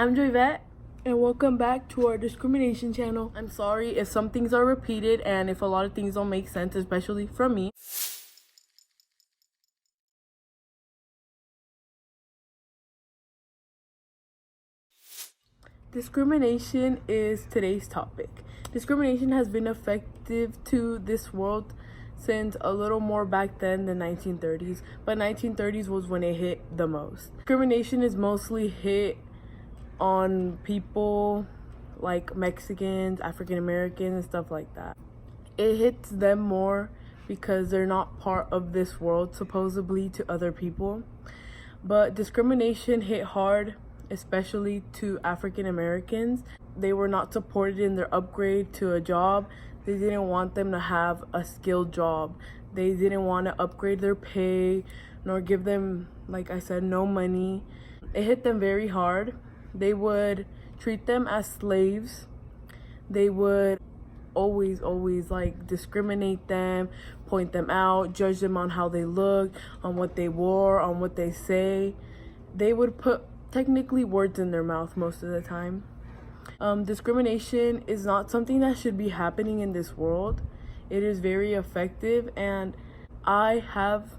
I'm Joyvett, and welcome back to our discrimination channel. I'm sorry if some things are repeated and if a lot of things don't make sense, especially from me. Discrimination is today's topic. Discrimination has been effective to this world since a little more back then the 1930s, but 1930s was when it hit the most. Discrimination is mostly hit on people like Mexicans, African Americans, and stuff like that. It hits them more because they're not part of this world, supposedly, to other people. But discrimination hit hard, especially to African Americans. They were not supported in their upgrade to a job. They didn't want them to have a skilled job. They didn't want to upgrade their pay, nor give them, like I said, no money. It hit them very hard. They would treat them as slaves. They would always like discriminate them, point them out, judge them on how they look, on what they wore, on what they say. They would put technically words in their mouth most of the time. Discrimination is not something that should be happening in this world. It is very effective, and I have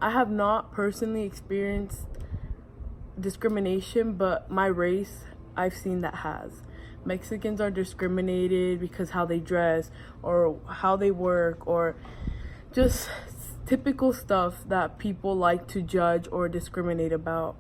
not personally experienced discrimination, but my race, I've seen that has. Mexicans are discriminated because how they dress or how they work, or just typical stuff that people like to judge or discriminate about.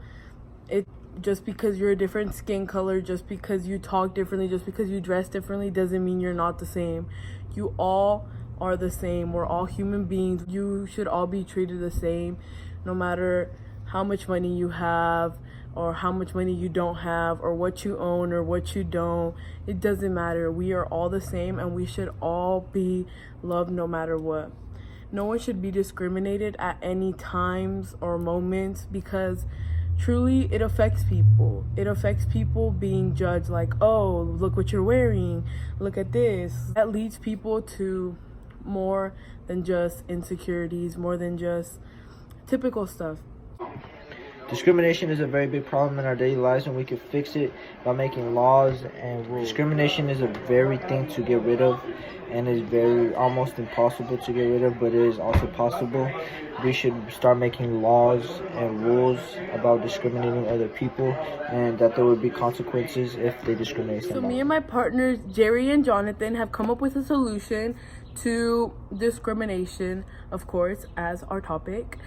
It just because you're a different skin color, just because you talk differently, just because you dress differently doesn't mean you're not the same. You all are the same. We're all human beings. You should all be treated the same, no matter how much money you have or how much money you don't have or what you own or what you don't. It doesn't matter. We are all the same, and we should all be loved no matter what. No one should be discriminated at any times or moments, because truly it affects people. It affects people being judged like, oh, look what you're wearing, look at this. That leads people to more than just insecurities, more than just typical stuff. Discrimination is a very big problem in our daily lives, and we can fix it by making laws and rules. Discrimination is a very thing to get rid of, and is very almost impossible to get rid of, but it is also possible. We should start making laws and rules about discriminating other people, and that there would be consequences if they discriminate So somebody. me and my partners, Jerry and Jonathan, have come up with a solution to discrimination, of course, as our topic.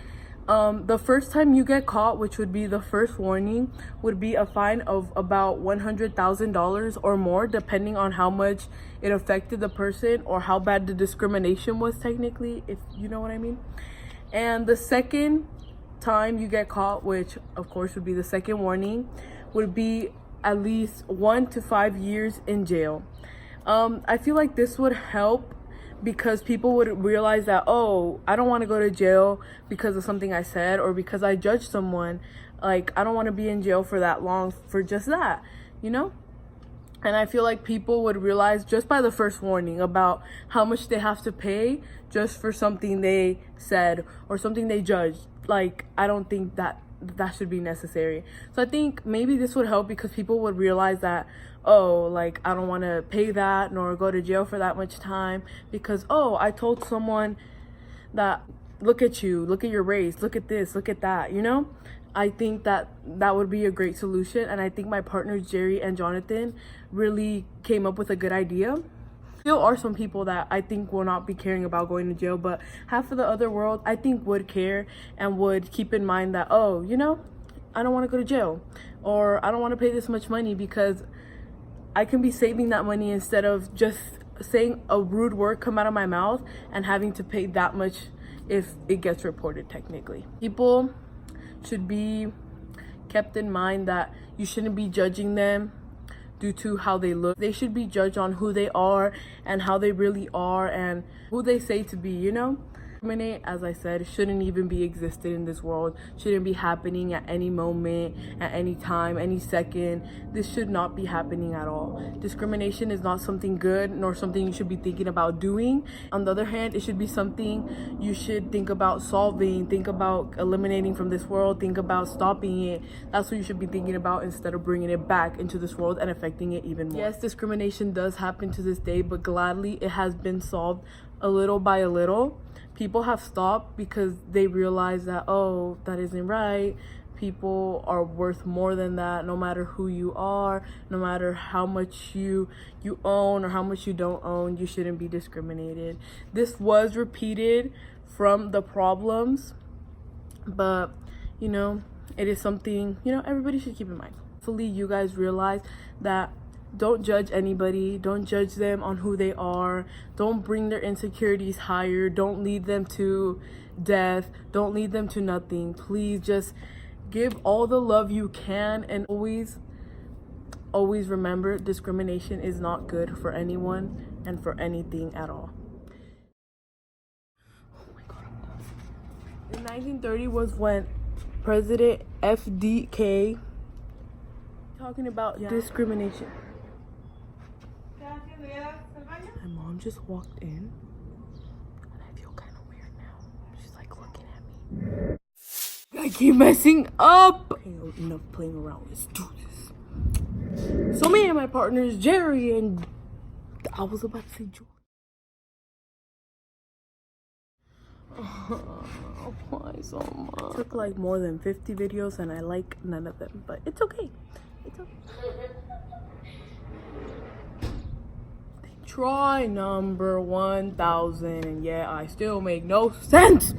The first time you get caught, which would be the first warning, would be a fine of about $100,000 or more, depending on how much it affected the person or how bad the discrimination was, technically, if you know what I mean. And the second time you get caught, which of course would be the second warning, would be at least 1 to 5 years in jail. I feel like this would help, because people would realize that, oh, I don't want to go to jail because of something I said or because I judged someone. Like, I don't want to be in jail for that long for just that, you know? And I feel like people would realize just by the first warning about how much they have to pay just for something they said or something they judged. Like, I don't think that should be necessary. So I think maybe this would help, because people would realize that, oh, like, I don't want to pay that nor go to jail for that much time because, oh, I told someone that, look at you, look at your race, look at this, look at that, you know? I think that would be a great solution, and I think my partners Jerry and Jonathan really came up with a good idea. There are some people that I think will not be caring about going to jail, but half of the other world I think would care and would keep in mind that, oh, you know, I don't want to go to jail, or I don't want to pay this much money because I can be saving that money instead of just saying a rude word come out of my mouth and having to pay that much if it gets reported technically. People should be kept in mind that you shouldn't be judging them due to how they look. They should be judged on who they are and how they really are and who they say to be, you know? Discriminate, as I said, shouldn't even be existed in this world, shouldn't be happening at any moment, at any time, any second. This should not be happening at all. Discrimination is not something good nor something you should be thinking about doing. On the other hand, it should be something you should think about solving, think about eliminating from this world, think about stopping it. That's what you should be thinking about instead of bringing it back into this world and affecting it even more. Yes, discrimination does happen to this day, but gladly it has been solved a little by a little. People have stopped because they realize that, oh, that isn't right. People are worth more than that. No matter who you are, no matter how much you own or how much you don't own, you shouldn't be discriminated. This was repeated from the problems, but you know, it is something, you know, everybody should keep in mind. Hopefully you guys realize that don't judge anybody, don't judge them on who they are, don't bring their insecurities higher, don't lead them to death, don't lead them to nothing. Please just give all the love you can, and always remember, discrimination is not good for anyone and for anything at all. Oh my god. In 1930 was when President FDK talking about discrimination. My mom just walked in and I feel kind of weird now. She's like looking at me. I keep messing up. Okay, enough playing around. Let's do this. So me and my partners, Jerry and I was about to say Joy. Why so much? It took like more than 50 videos and I like none of them, but it's okay. It's okay. Try number 1000 and yeah, I still make no sense.